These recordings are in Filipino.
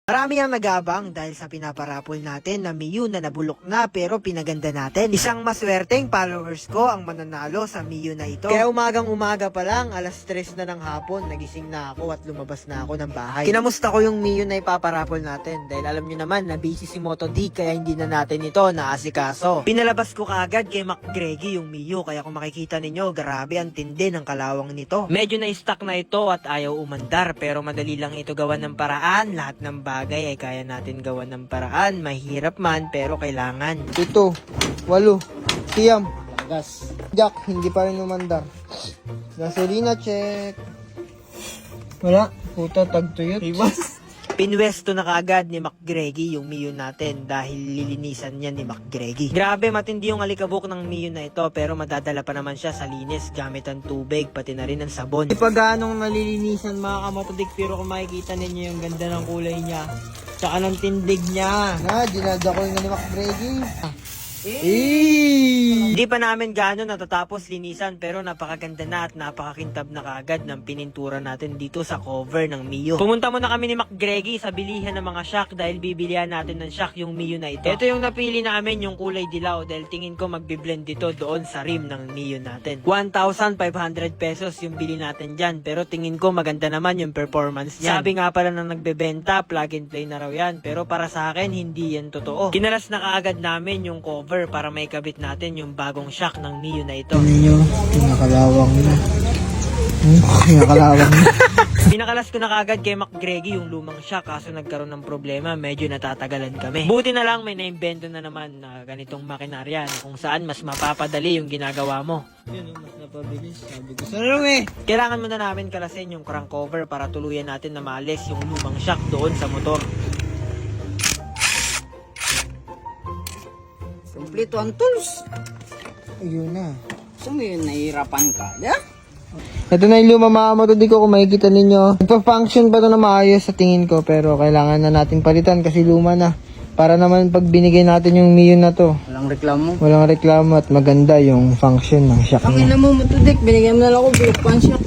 Marami ang nag-aabang dahil sa pinaparapol natin na Miyu na nabulok na pero pinaganda natin. Isang maswerteng followers ko ang mananalo sa Miyu na ito. Kaya umagang-umaga pa lang, alas 3 na ng hapon, nagising na ako at lumabas na ako ng bahay. Kinamusta ko yung Miyu na ipaparapol natin dahil alam nyo naman na busy si Moto D kaya hindi na natin ito naasikaso. Pinalabas ko kaagad kay McGreggy yung Miyu kaya kung makikita ninyo, grabe ang tindi ng kalawang nito. Medyo na-stuck na ito at ayaw umandar pero madali lang ito gawan ng paraan. Lahat ng bagay ay kaya natin gawan ng paraan. Mahirap man pero kailangan. 7, 8, siyam. Gas. Jack, hindi pa rin umandar. Gasolina check. Wala. Puta, tagtuyot. Ibas. Pinwesto na kaagad ni McGreggy yung Miyu natin dahil lilinisan niya ni McGreggy. Grabe, matindi yung alikabok ng Miyu na ito pero madadala pa naman siya sa linis gamit ang tubig pati na rin ang sabon. Di pa ganong nalilinisan mga kamotodik pero kung makikita ninyo yung ganda ng kulay niya tsaka ng tindig niya. Na, dinadakoy nga ni McGreggy. Hindi pa namin gaano natatapos linisan pero napakaganda na at napakakintab na kaagad ng pinintura natin dito sa cover ng Miyu. Pumunta muna kami ni McGreggy sa bilihan ng mga shock dahil bibilihan natin ng shock yung Miyu na ito. Ito yung napili namin, yung kulay dilaw dahil tingin ko magbiblend dito doon sa rim ng Miyu natin. 1,500 pesos yung bili natin dyan pero tingin ko maganda naman yung performance niyan. Sabi nga pala ng nagbebenta, plug and play na raw yan pero para sa akin hindi yan totoo. Kinalas na kaagad namin yung cover para may kabit natin yung bagong shock ng Miyu na ito. Ano nyo? Pinakalawang na. Pinakalawang na. Pinakalas ko na kagad kay McGreggy yung lumang shock kaso nagkaroon ng problema, medyo natatagalan kami. Buti na lang may naimbento na naman na ganitong makinarya kung saan mas mapapadali yung ginagawa mo. Yun, mas napabilis. Sabi ko, sarang eh! Kailangan muna namin kalasin yung crank cover para tuluyan natin na maalis yung lumang shock doon sa motor. Kompleto ang tools. Ayun na. So yun, nahihirapan ka. Yeah? Ito na yung luma mga kamotodik ko kung makikita ninyo. Nagpa-function pa to na maayos sa tingin ko pero kailangan na natin palitan kasi luma na. Para naman pag binigay natin yung Miyu na to, Walang reklamo. walang reklamo at maganda yung function ng shock Ang niya. ina mo matudik, binigyan mo na lang ako black pan shock.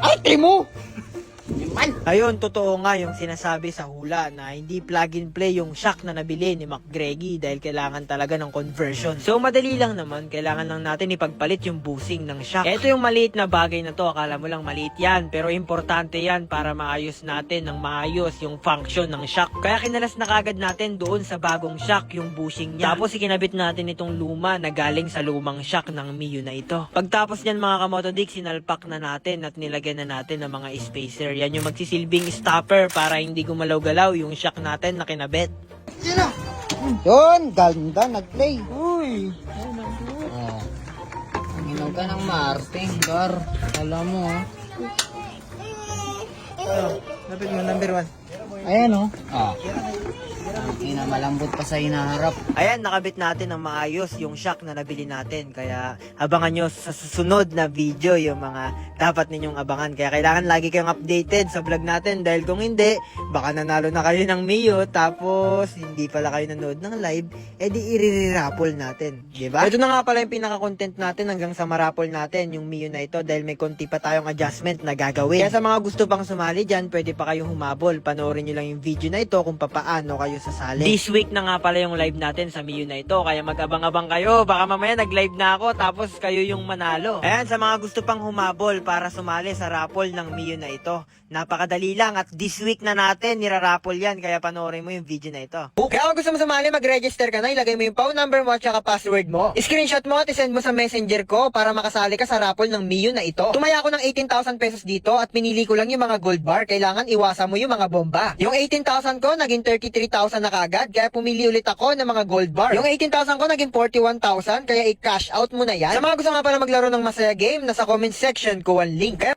Ate mo! Ayun, totoo nga yung sinasabi sa hula na hindi plug and play yung shock na nabili ni McGreggy dahil kailangan talaga ng conversion. So madali lang naman, kailangan lang natin ipagpalit yung busing ng shock. Ito yung maliit na bagay na to, akala mo lang maliit yan pero importante yan para maayos natin ng maayos yung function ng shock. Kaya kinalas na kagad natin doon sa bagong shock yung bushing niya. Tapos ikinabit natin itong luma na galing sa lumang shock ng Miyu na ito. Pagtapos niyan mga kamotodik, sinalpak na natin at nilagyan na natin ng mga spacer. Yan yung magsisilbing stopper para hindi gumalaw-galaw yung shock natin na kinabit. Yun! Ganda! Nag-play! Uy! Oh. Minaw ka ng Martin, Gar. Alam mo, ha? Lapit mo, number 1. Ayan, oh. Ah. Ina, malambot pa sa hinaharap. Ayan, nakabit natin ng maayos yung shock na nabili natin. Kaya abangan nyo sa susunod na video yung mga dapat ninyong abangan. Kaya kailangan lagi kayong updated sa vlog natin. Dahil kung hindi, baka nanalo na kayo ng Miyu. Tapos, hindi pala kayo nanood ng live. Edi irirapol natin. Diba? Ito na nga pala yung pinaka-content natin hanggang sa marapol natin yung Miyu na ito. Dahil may konti pa tayong adjustment na gagawin. Kaya sa mga gusto pang sumali dyan, pwede pa kayong humabol. Panoorin nyo lang yung video na ito kung papaano kayo sasali. This week na nga pala yung live natin sa Miyu na ito. Kaya mag-abang-abang kayo. Baka mamaya nag-live na ako tapos kayo yung manalo. Ayan, sa mga gusto pang humabol para sumali sa raffle ng Miyu na ito. Napakadali lang at this week na natin niraraffle yan. Kaya panoorin mo yung video na ito. Kaya kung gusto mo sumali, mag-register ka na. Ilagay mo yung phone number mo at saka password mo. Screenshot mo at isend mo sa messenger ko para makasali ka sa raffle ng Miyu na ito. Tumaya ako ng 18,000 pesos dito at pinili ko lang yung mga gold bar. Kailangan iwasan mo yung mga bomba. Yung 18,000 ko, naging 33,000 na kagad. Kaya pumili ulit ako ng mga gold bar. Yung 18,000 ko, naging 41,000. Kaya i-cash out mo na yan. Sa mga gusto nga pala maglaro ng masaya game, nasa comment section ko ang link. Kaya